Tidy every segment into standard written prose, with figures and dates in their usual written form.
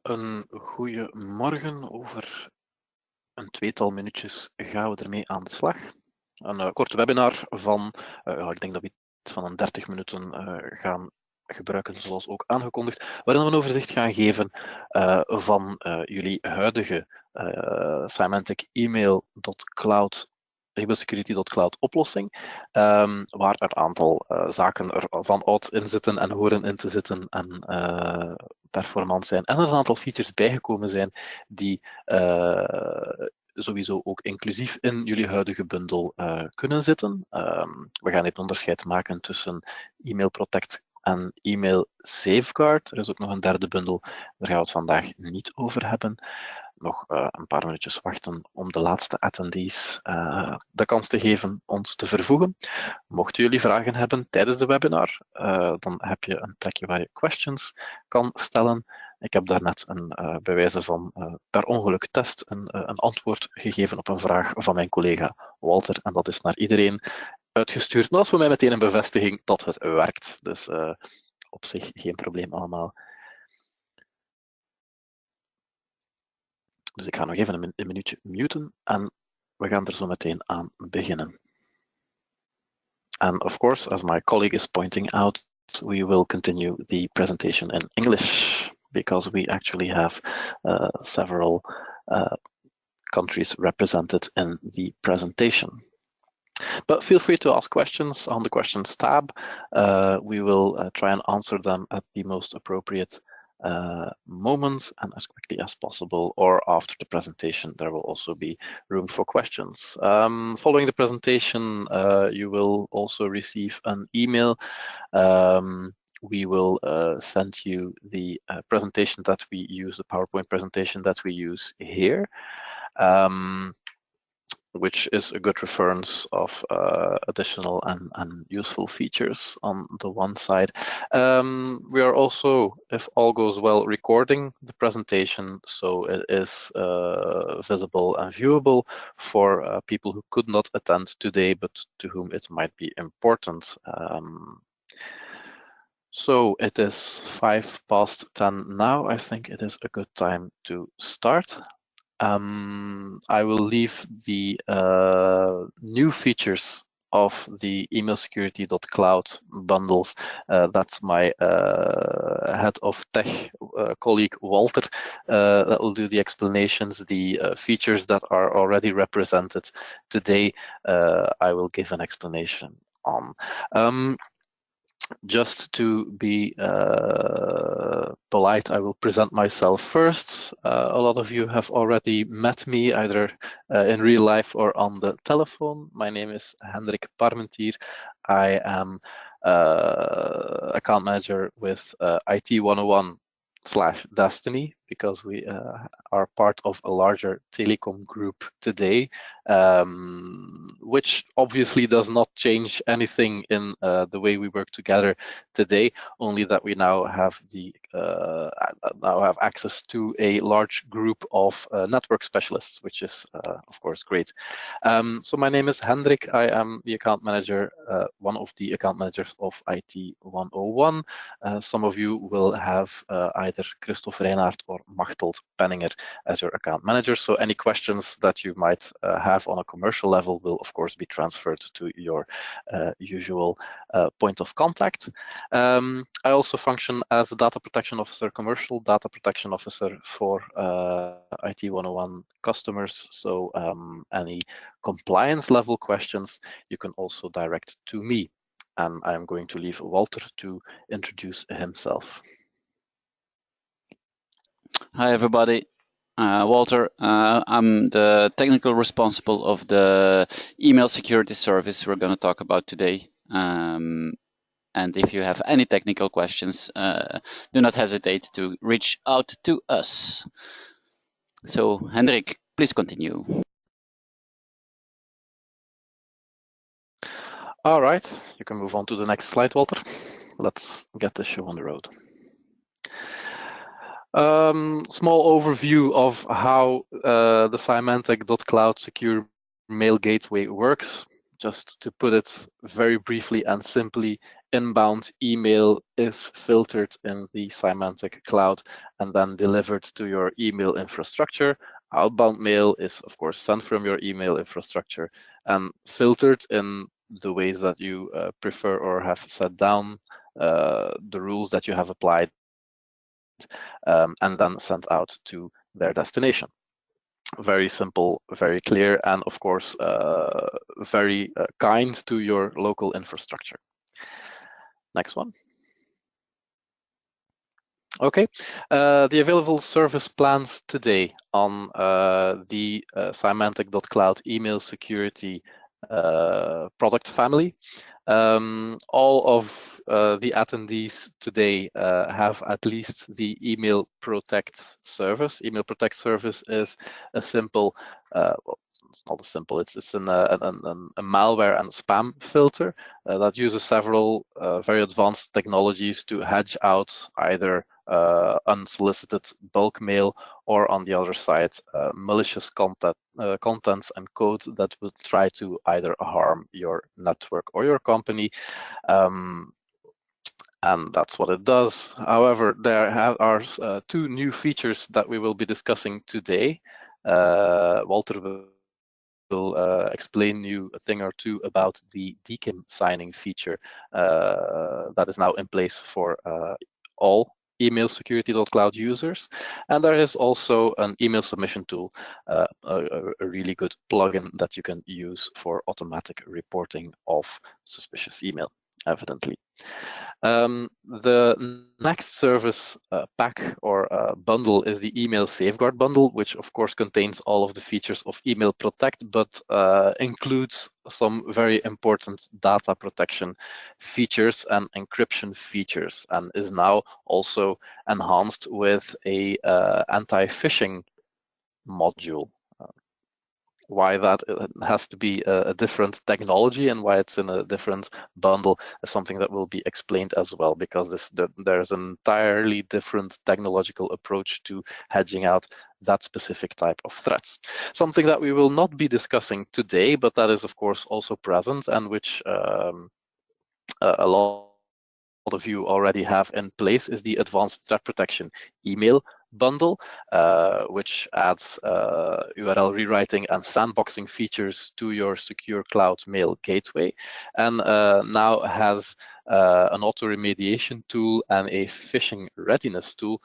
Een goede morgen. Over een tweetal minuutjes gaan we ermee aan de slag. Een korte webinar van, ik denk dat we iets van een 30 minuten gaan gebruiken, zoals ook aangekondigd, waarin we een overzicht gaan geven van jullie huidige Symantec email.cloud emailsecurity.cloud oplossing, waar een aantal zaken er van oud in zitten en horen in te zitten en performant zijn. En er een aantal features bijgekomen zijn die sowieso ook inclusief in jullie huidige bundel kunnen zitten. We gaan dit onderscheid maken tussen Email Protect en Email Safeguard. Er is ook nog een derde bundel, daar gaan we het vandaag niet over hebben. Nog een paar minuutjes wachten om de laatste attendees de kans te geven ons te vervoegen. Mochten jullie vragen hebben tijdens de webinar, dan heb je een plekje waar je questions kan stellen. Ik heb daarnet bij wijze van per ongeluk test een antwoord gegeven op een vraag van mijn collega Walter, en dat is naar iedereen uitgestuurd. En dat is voor mij meteen een bevestiging dat het werkt. Dus op zich geen probleem allemaal. Dus ik ga nog even een minuutje muten en we gaan er zo meteen aan beginnen. And of course, as my colleague is pointing out, we will continue the presentation in English because we actually have several countries represented in the presentation. But feel free to ask questions on the questions tab. We will try and answer them at the most appropriate moment and as quickly as possible, or after the presentation there will also be room for questions. Following the presentation, you will also receive an email. We will send you the presentation that we use, the PowerPoint presentation that we use here, which is a good reference of additional and useful features on the one side. We are also, if all goes well, recording the presentation, so it is visible and viewable for people who could not attend today, but to whom it might be important. So it is 10:05 now. I think it is a good time to start. I will leave the new features of the emailsecurity.cloud bundles. That's my head of tech colleague Walter that will do the explanations. The features that are already represented today, I will give an explanation on. Just to be polite, I will present myself first. A lot of you have already met me either in real life or on the telephone. My name is Hendrik Parmentier. I am account manager with IT 101/Destiny, because we are part of a larger telecom group today, which obviously does not change anything in the way we work together today, only that we now have access to a large group of network specialists, which is of course great. So my name is Hendrik. I am the account manager, one of the account managers of IT 101. Some of you will have either Christoph Reinhardt or Machteld Penninger as your account manager. So any questions that you might have on a commercial level will of course be transferred to your usual point of contact. I also function as a data protection officer, commercial data protection officer for IT 101 customers. So any compliance level questions you can also direct to me. And I'm going to leave Walter to introduce himself. Hi, everybody. Walter, I'm the technical responsible of the email security service we're going to talk about today. And if you have any technical questions, do not hesitate to reach out to us. So, Hendrik, please continue. All right, you can move on to the next slide, Walter. Let's get the show on the road. Small overview of how the Symantec.cloud secure mail gateway works. just to put it very briefly and simply, inbound email is filtered in the Symantec cloud and then delivered to your email infrastructure. Outbound mail is, of course, sent from your email infrastructure and filtered in the ways that you prefer or have set down, the rules that you have applied, and then sent out to their destination. Very simple, very clear, and of course, very kind to your local infrastructure. Next one. Okay, the available service plans today on the Symantec.cloud email security product family. All of the attendees today have at least the Email Protect service. Email Protect service is a simple, well, it's not a simple, it's a malware and spam filter that uses several very advanced technologies to hedge out either unsolicited bulk mail, or on the other side, malicious contents and code that would try to either harm your network or your company. And that's what it does. However, there are two new features that we will be discussing today. Walter will explain you a thing or two about the DKIM signing feature that is now in place for all email security.cloud users. And there is also an email submission tool, a really good plugin that you can use for automatic reporting of suspicious email, evidently. The next service pack or bundle is the Email Safeguard bundle, which of course contains all of the features of Email Protect, but includes some very important data protection features and encryption features, and is now also enhanced with a anti-phishing module. Why that has to be a different technology and why it's in a different bundle is something that will be explained as well, because there's an entirely different technological approach to hedging out that specific type of threats. Something that we will not be discussing today, but that is of course also present and which a lot of you already have in place is the Advanced Threat Protection email bundle, which adds URL rewriting and sandboxing features to your secure cloud mail gateway, and now has an auto remediation tool and a phishing readiness tool.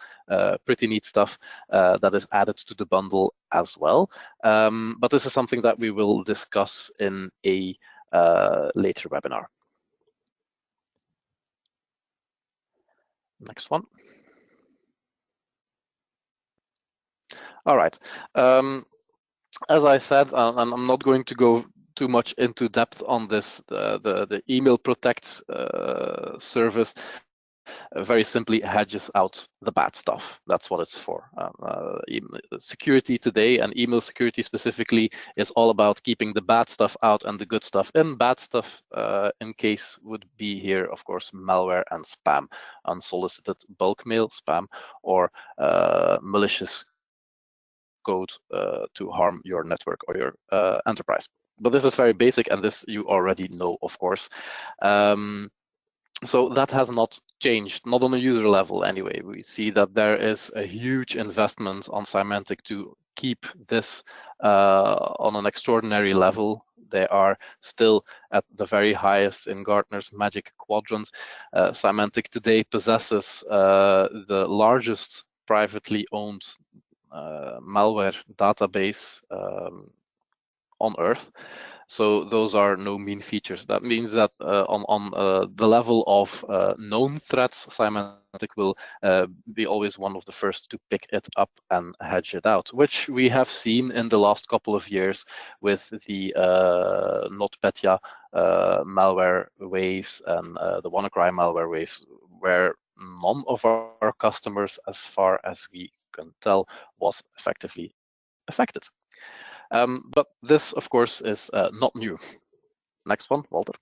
Pretty neat stuff that is added to the bundle as well. But this is something that we will discuss in a later webinar. Next one. All right. As I said, and I'm not going to go too much into depth on this, the Email Protect service very simply hedges out the bad stuff. That's what it's for. Security today, and email security specifically, is all about keeping the bad stuff out and the good stuff in. Bad stuff in case would be here, of course, malware and spam, unsolicited bulk mail, spam, or malicious code to harm your network or your enterprise. But this is very basic, and this you already know, of course. So that has not changed, not on a user level anyway. We see that there is a huge investment on Symantec to keep this on an extraordinary level. They are still at the very highest in Gartner's Magic Quadrant. Symantec today possesses the largest privately owned malware database on Earth. So those are no mean features. That means that on the level of known threats, Symantec will be always one of the first to pick it up and hedge it out, which we have seen in the last couple of years with the NotPetya malware waves and the WannaCry malware waves, where none of our customers, as far as we can tell, was effectively affected. But this, of course, is not new. Next one, Walter.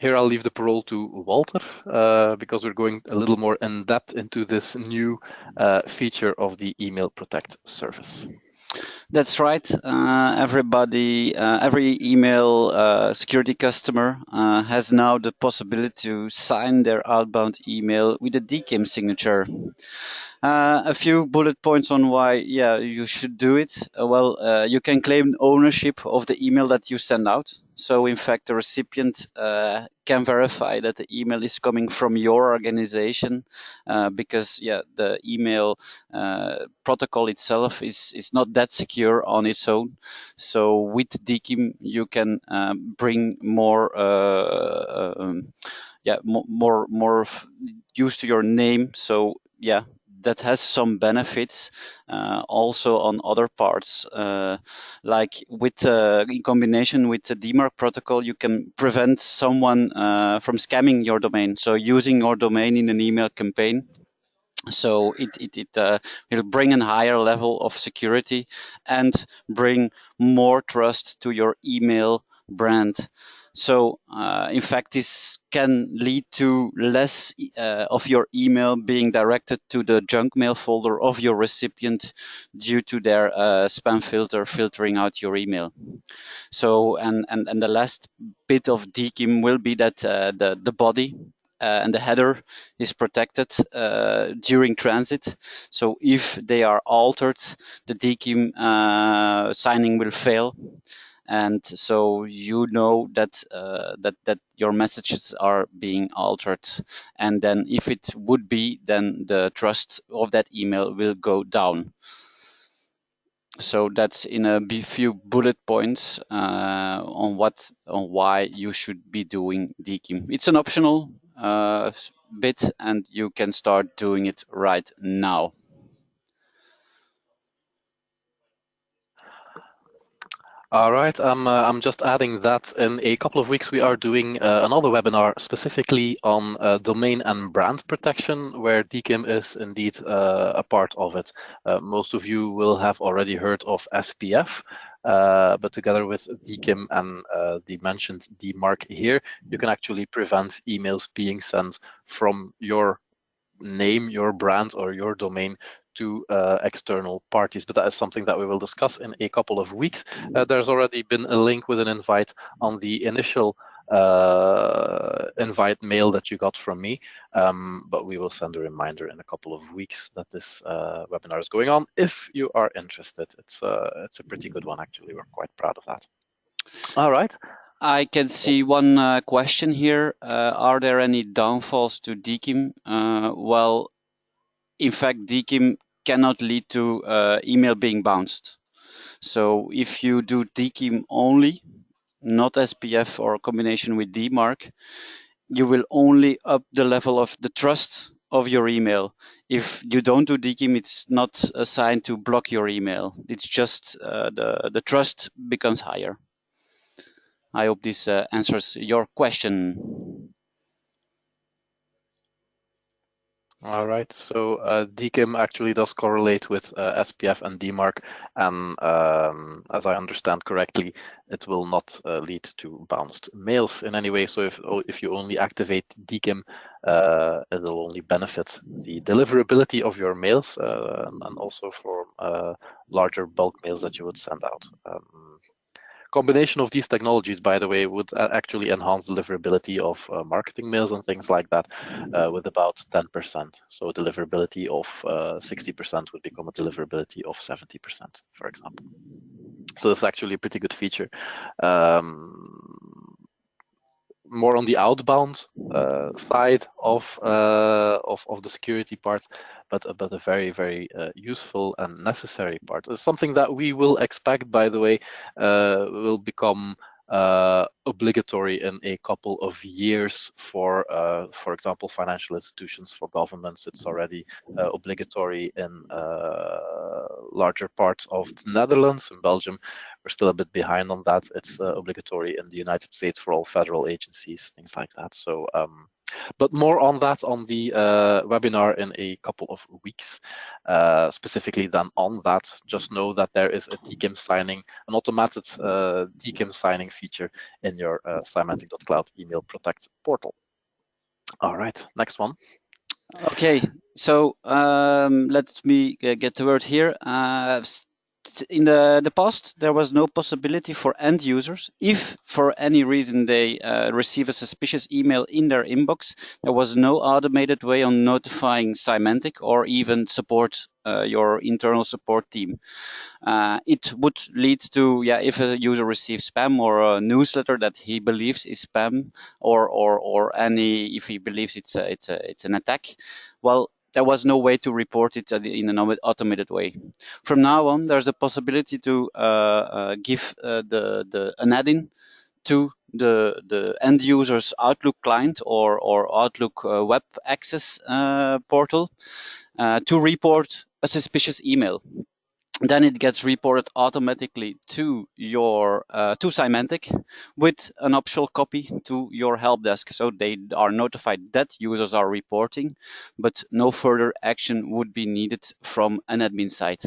Here I'll leave the parole to Walter because we're going a little more in depth into this new feature of the Email Protect service. That's right. Everybody, every email security customer has now the possibility to sign their outbound email with a DKIM signature. A few bullet points on why, you should do it. You can claim ownership of the email that you send out. So in fact, the recipient can verify that the email is coming from your organization because the email protocol itself is not that secure on its own. So with DKIM, you can bring more more use to your name. So that has some benefits also on other parts. Like with in combination with the DMARC protocol, you can prevent someone from scamming your domain. So using your domain in an email campaign. So it will bring a higher level of security and bring more trust to your email brand. So in fact, this can lead to less of your email being directed to the junk mail folder of your recipient due to their spam filter filtering out your email. So and the last bit of DKIM will be that the body and the header is protected during transit. So if they are altered, the DKIM signing will fail. And so you know that that your messages are being altered. And then if it would be, then the trust of that email will go down. So that's in a few bullet points on why you should be doing DKIM. It's an optional bit, and you can start doing it right now. All right, I'm just adding that in a couple of weeks we are doing another webinar specifically on domain and brand protection, where DKIM is indeed a part of it. Most of you will have already heard of SPF, but together with DKIM and the mentioned DMARC here, you can actually prevent emails being sent from your name, your brand, or your domain to external parties, but that is something that we will discuss in a couple of weeks. There's already been a link with an invite on the initial invite mail that you got from me, but we will send a reminder in a couple of weeks that this webinar is going on. If you are interested, it's a pretty good one actually. We're quite proud of that. All right. I can see one question here. Are there any downfalls to DKIM? Well, in fact, DKIM cannot lead to email being bounced. So if you do DKIM only, not SPF or a combination with DMARC, you will only up the level of the trust of your email. If you don't do DKIM, it's not a sign to block your email. It's just the trust becomes higher. I hope this answers your question. All right, so DKIM actually does correlate with SPF and DMARC, and as I understand correctly, it will not lead to bounced mails in any way. So if you only activate DKIM, it will only benefit the deliverability of your mails and also for larger bulk mails that you would send out. Combination of these technologies, by the way, would actually enhance deliverability of marketing mails and things like that with about 10%. So deliverability of 60% would become a deliverability of 70%, for example. So that's actually a pretty good feature. More on the outbound side of the security part, but a very, very useful and necessary part. It's something that we will expect, by the way, will become obligatory in a couple of years for example, financial institutions, for governments. It's already obligatory in larger parts of the Netherlands. In Belgium, we're still a bit behind on that. It's obligatory in the United States for all federal agencies, things like that. So But more on that on the webinar in a couple of weeks. Specifically then on that, just know that there is a TKIM signing, an automated TKIM signing feature in your Symantec.cloud email protect portal. All right, next one. Okay, so let me get to word here. In the past, there was no possibility for end users, if for any reason they receive a suspicious email in their inbox, there was no automated way on notifying Symantec or even support your internal support team. It would lead to, if a user receives spam or a newsletter that he believes is spam, or any, if he believes it's an attack, well, there was no way to report it in an automated way. From now on, there's a possibility to give an add-in to the end user's Outlook client or Outlook web access portal to report a suspicious email. Then it gets reported automatically to your to Symantec with an optional copy to your help desk, so they are notified that users are reporting, but no further action would be needed from an admin side.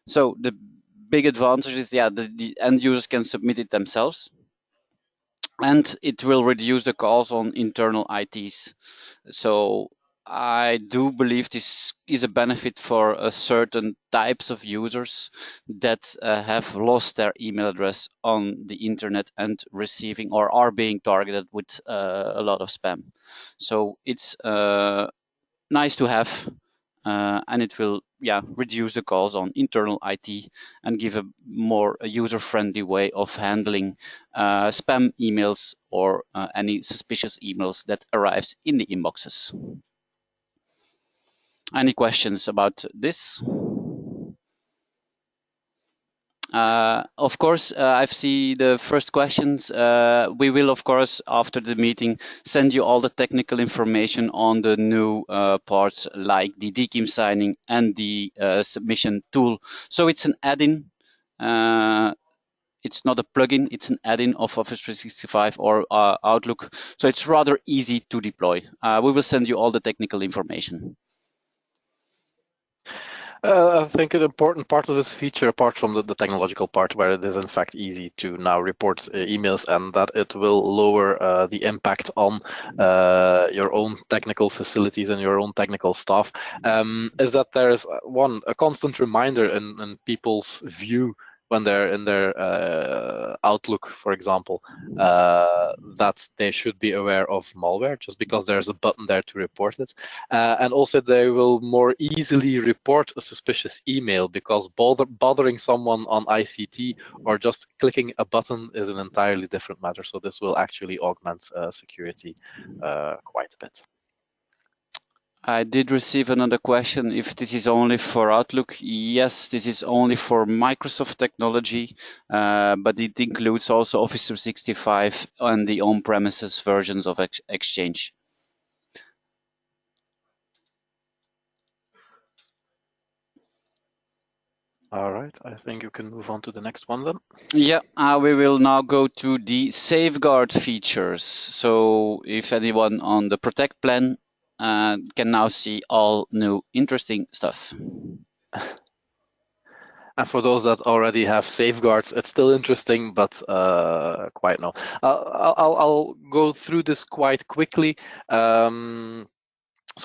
So the big advantage is, the end users can submit it themselves, and it will reduce the calls on internal ITs. So I do believe this is a benefit for certain types of users that have lost their email address on the internet and receiving or are being targeted with a lot of spam. So it's nice to have, and it will reduce the calls on internal IT and give a more user-friendly way of handling spam emails or any suspicious emails that arrives in the inboxes. Any questions about this? Of course, I've seen the first questions. We will, of course, after the meeting, send you all the technical information on the new parts like the TKIM signing and the submission tool. So it's an add-in. It's not a plugin, it's an add-in of Office 365 or Outlook. So it's rather easy to deploy. We will send you all the technical information. I think an important part of this feature, apart from the technological part, where it is in fact easy to now report emails and that it will lower the impact on your own technical facilities and your own technical staff, is that there is a constant reminder in people's view when they're in their Outlook, for example, that they should be aware of malware, just because there's a button there to report it. And also they will more easily report a suspicious email, because bothering someone on ICT or just clicking a button is an entirely different matter. So this will actually augment security quite a bit. I did receive another question if this is only for Outlook. Yes, this is only for Microsoft technology, but it includes also Office 365 and the on-premises versions of Exchange. All right, I think you can move on to the next one then. Yeah, we will now go to the safeguard features. So if anyone on the Protect plan can now see all new interesting stuff. And for those that already have safeguards, it's still interesting, but quite no. I'll go through this quite quickly, so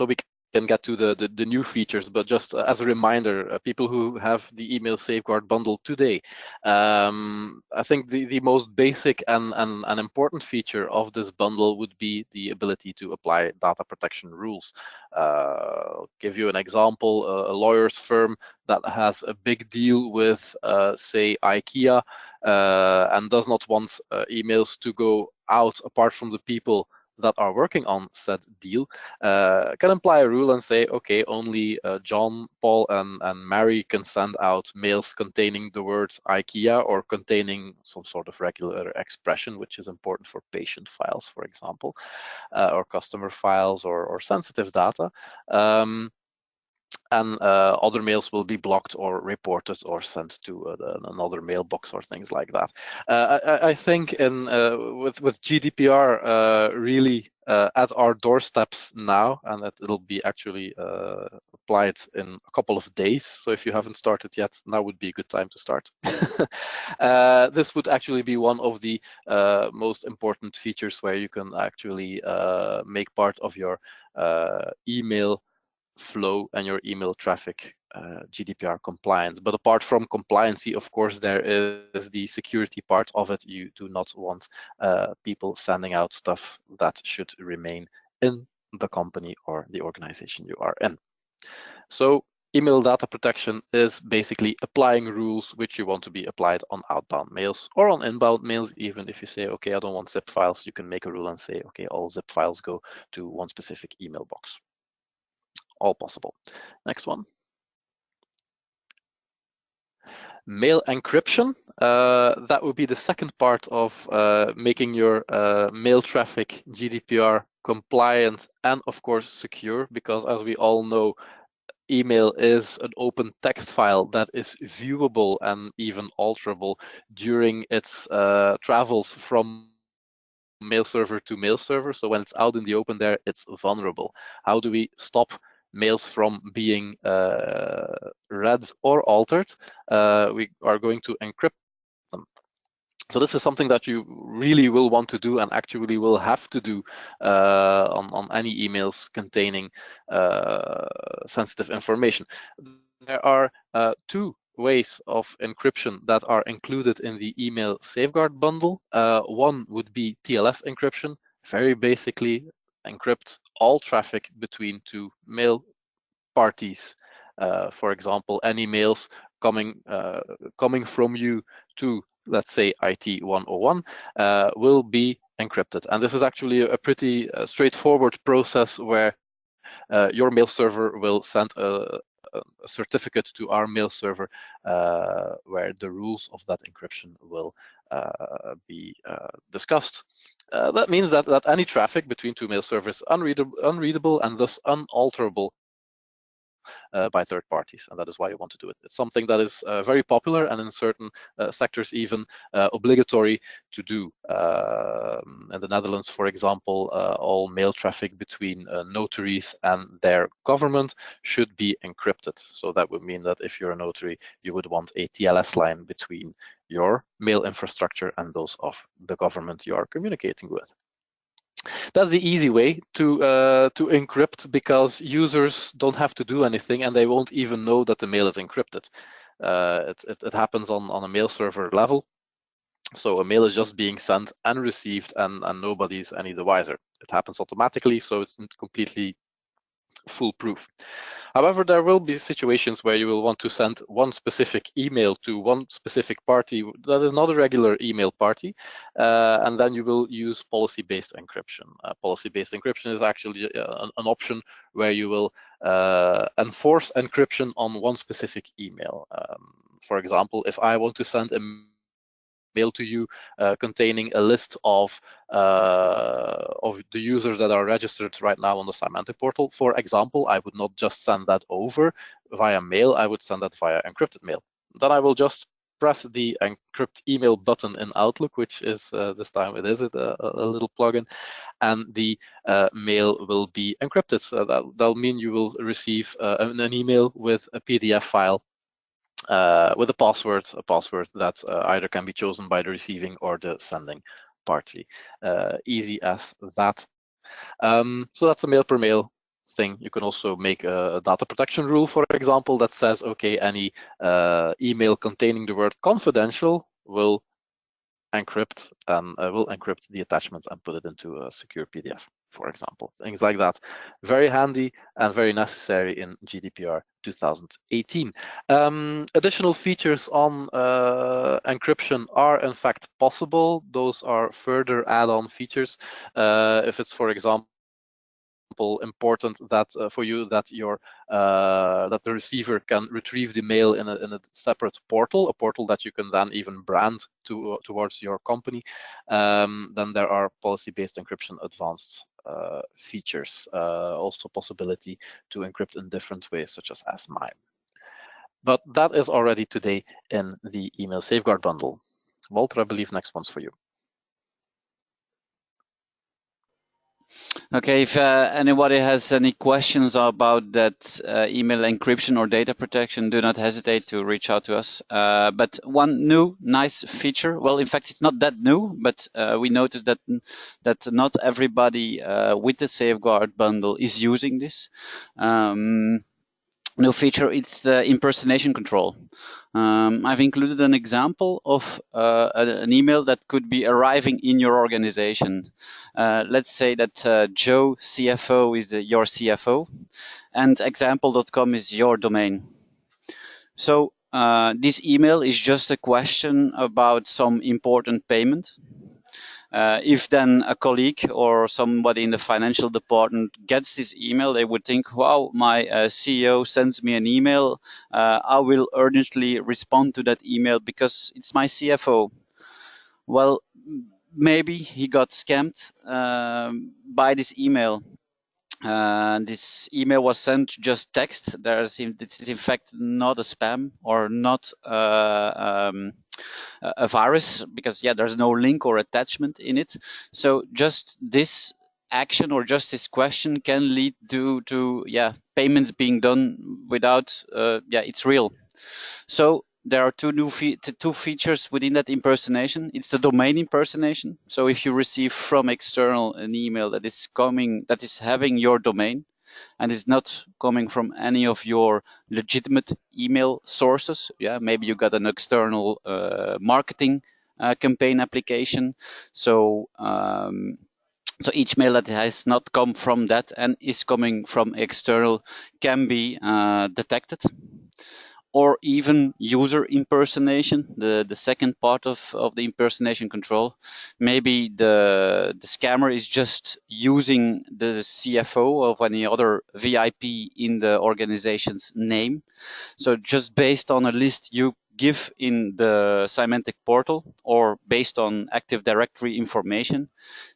we can get to the new features. But just as a reminder, people who have the email safeguard bundle today, I think the most basic and important feature of this bundle would be the ability to apply data protection rules. I'll give you an example. A lawyer's firm that has a big deal with, say, IKEA, and does not want emails to go out apart from the people that are working on said deal, can apply a rule and say, okay, only John, Paul, and Mary can send out mails containing the words IKEA or containing some sort of regular expression, which is important for patient files, for example, or customer files or sensitive data. and other mails will be blocked or reported or sent to another mailbox or things like that. I think with GDPR really at our doorsteps now, and that it'll be actually applied in a couple of days. So if you haven't started yet, now would be a good time to start. This would actually be one of the most important features where you can actually make part of your email flow and your email traffic GDPR compliant. But apart from compliancy, of course, there is the security part of it. You do not want people sending out stuff that should remain in the company or the organization you are in. So email data protection is basically applying rules which you want to be applied on outbound mails or on inbound mails. Even if you say, okay, I don't want zip files, you can make a rule and say, okay, all zip files go to one specific email box. All possible. Next one. Mail encryption. That would be the second part of making your mail traffic GDPR compliant and of course secure, because as we all know, email is an open text file that is viewable and even alterable during its travels from mail server to mail server. So when it's out in the open there, it's vulnerable. How do we stop mails from being read or altered? We are going to encrypt them. So this is something that you really will want to do and actually will have to do on any emails containing sensitive information. There are two ways of encryption that are included in the email safeguard bundle. One would be TLS encryption, very basically encrypt all traffic between two mail parties. For example, any mails coming from you to, let's say, IT 101 will be encrypted. And this is actually a pretty straightforward process where your mail server will send a certificate to our mail server where the rules of that encryption will be discussed. That means that any traffic between two mail servers unreadable and thus unalterable by third parties, and that is why you want to do it. It's something that is very popular and in certain sectors even obligatory to do. In the Netherlands, for example, all mail traffic between notaries and their government should be encrypted. So that would mean that if you're a notary, you would want a TLS line between your mail infrastructure and those of the government you are communicating with. That's the easy way to encrypt, because users don't have to do anything and they won't even know that the mail is encrypted. It happens on a mail server level. So a mail is just being sent and received and nobody's any the wiser. It happens automatically, so it's completely foolproof. However, there will be situations where you will want to send one specific email to one specific party that is not a regular email party, and then you will use policy-based encryption. Policy-based encryption is actually an option where you will enforce encryption on one specific email. For example, if I want to send a mail to you containing a list of the users that are registered right now on the Symantec portal, for example, I would not just send that over via mail, I would send that via encrypted mail. Then I will just press the encrypt email button in Outlook, which is this time it is a little plugin, and the mail will be encrypted. So that'll mean you will receive an email with a PDF file with a password that either can be chosen by the receiving or the sending party. Easy as that. So that's a mail per mail thing. You can also make a data protection rule, for example, that says, okay, any email containing the word confidential will encrypt the attachment and put it into a secure PDF, for example. Things like that. Very handy and very necessary in GDPR 2018. Additional features on encryption are in fact possible. Those are further add-on features. If it's, for example, important that for you that your that the receiver can retrieve the mail in a separate portal, a portal that you can then even brand towards your company, then there are policy-based encryption advanced features, also possibility to encrypt in different ways, such as mime. But that is already today in the email safeguard bundle. Walter, I believe next one's for you. Okay, if anybody has any questions about that email encryption or data protection, do not hesitate to reach out to us. But one new nice feature, well, in fact, it's not that new, but we noticed that not everybody with the Safeguard bundle is using this. New feature, it's the impersonation control. I've included an example of an email that could be arriving in your organization. Let's say that Joe CFO is your CFO and example.com is your domain. So this email is just a question about some important payment. If then a colleague or somebody in the financial department gets this email, they would think, wow, my CEO sends me an email. I will urgently respond to that email because it's my CFO. Well, maybe he got scammed by this email. This email was sent just text. This is in fact not a spam or not a virus, because there's no link or attachment in it. So just this action or just this question can lead to payments being done without it's real. So there are two features within that impersonation. It's the domain impersonation. So if you receive from external an email that is having your domain and is not coming from any of your legitimate email sources, maybe you got an external marketing campaign application. So each mail that has not come from that and is coming from external can be detected. Or even user impersonation, the second part of the impersonation control. Maybe the scammer is just using the CFO of any other VIP in the organization's name. So just based on a list you give in the Symantec portal or based on Active Directory information,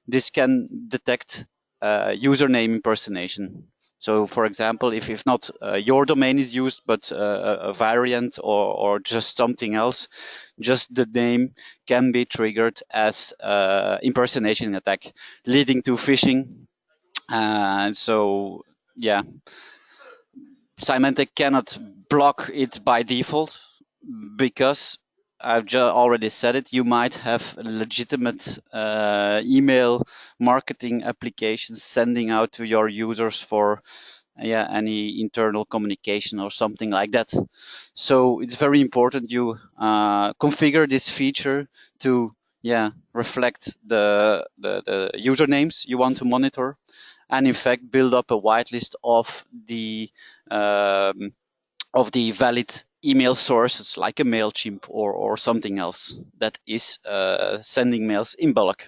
this can detect username impersonation. So, for example, if not your domain is used, but a variant or just something else, just the name can be triggered as impersonation attack, leading to phishing. So, Symantec cannot block it by default because I've just already said it. You might have legitimate email marketing applications sending out to your users for any internal communication or something like that. So it's very important you configure this feature to reflect the usernames you want to monitor, and in fact build up a whitelist of the valid email sources like a MailChimp or something else that is sending mails in bulk.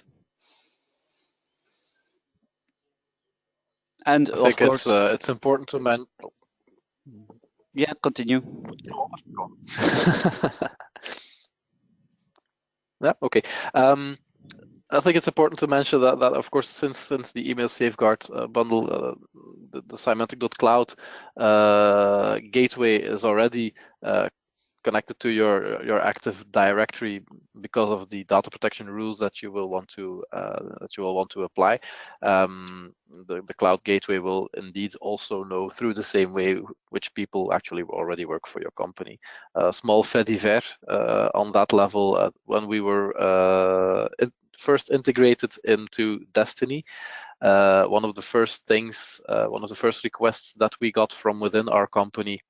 And I think it's important to mention. Yeah, continue. Yeah, okay. I think it's important to mention that of course, since the email safeguard bundle, the Symantec.cloud gateway is already connected to your Active Directory because of the data protection rules that you will want to apply. The cloud gateway will indeed also know through the same way which people actually already work for your company. Small fait divers on that level. When we were first integrated into Destiny, one of the first requests that we got from within our company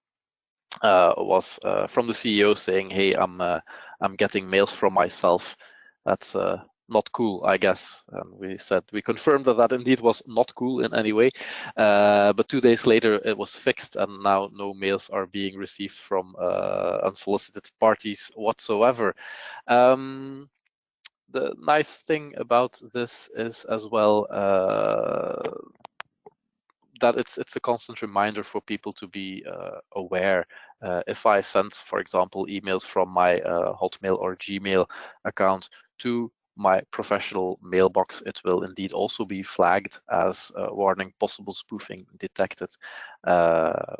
was from the CEO saying, "Hey, I'm getting mails from myself. That's not cool, I guess." And we confirmed that indeed was not cool in any way. But 2 days later, it was fixed, and now no mails are being received from unsolicited parties whatsoever. The nice thing about this is as well that it's a constant reminder for people to be aware. If I send, for example, emails from my Hotmail or Gmail account to my professional mailbox, it will indeed also be flagged as warning possible spoofing detected,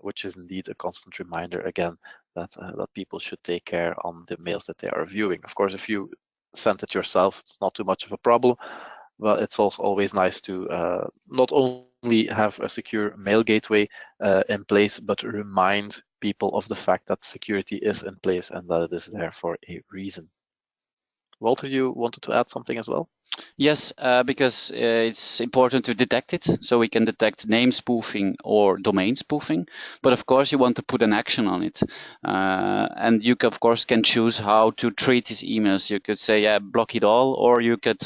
which is indeed a constant reminder again that people should take care on the mails that they are viewing. Of course, if you send it yourself, it's not too much of a problem. Well, it's also always nice to not only have a secure mail gateway in place, but remind people of the fact that security is in place and that it is there for a reason. Walter, you wanted to add something as well? Yes, because it's important to detect it, so we can detect name spoofing or domain spoofing. But of course, you want to put an action on it, and you of course can choose how to treat these emails. You could say, yeah, block it all, or you could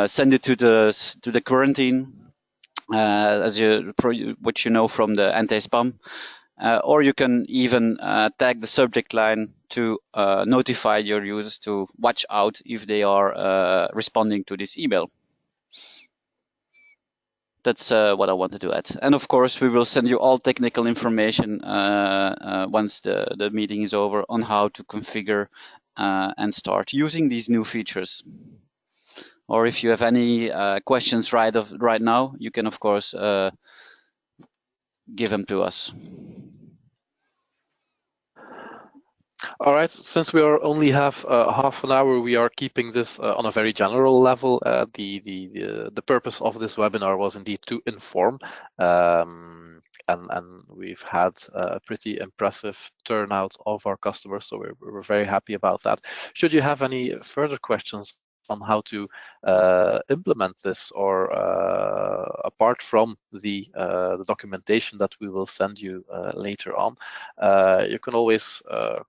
send it to the quarantine, which you know from the anti-spam. Or you can even tag the subject line to notify your users to watch out if they are responding to this email. That's what I wanted to add. And of course, we will send you all technical information once the meeting is over on how to configure and start using these new features. Or if you have any questions right now, you can of course give them to us. All right, since we only have half an hour, we are keeping this on a very general level. The purpose of this webinar was indeed to inform, and we've had a pretty impressive turnout of our customers, so we're very happy about that. Should you have any further questions on how to implement this, or apart from the documentation that we will send you later on, you can always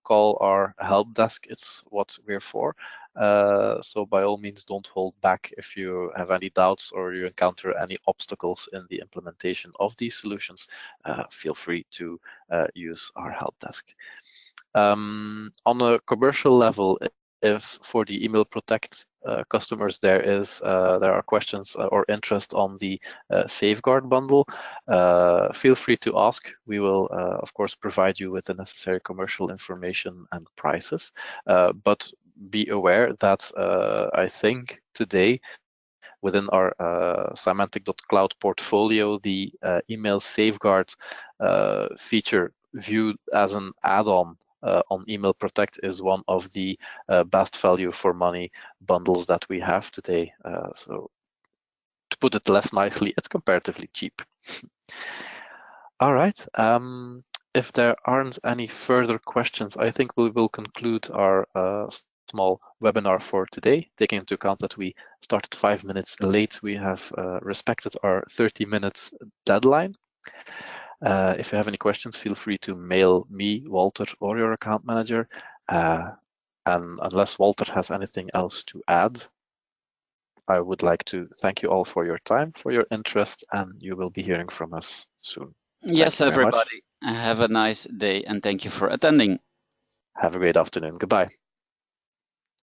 call our help desk. It's what we're for. So by all means, don't hold back if you have any doubts or you encounter any obstacles in the implementation of these solutions. Feel free to use our help desk. On a commercial level, if for the Email Protect customers there are questions or interest on the Safeguard bundle, feel free to ask. We will of course provide you with the necessary commercial information and prices, but be aware that I think today within our Symantec.cloud portfolio, the email Safeguard feature viewed as an add-on on Email Protect is one of the best value for money bundles that we have today. So to put it less nicely, it's comparatively cheap. All right. If there aren't any further questions, I think we will conclude our small webinar for today. Taking into account that we started 5 minutes late, we have respected our 30 minutes deadline. If you have any questions, feel free to mail me, Walter, or your account manager. And unless Walter has anything else to add, I would like to thank you all for your time, for your interest, and you will be hearing from us soon. Yes, everybody. Have a nice day, and thank you for attending. Have a great afternoon. Goodbye.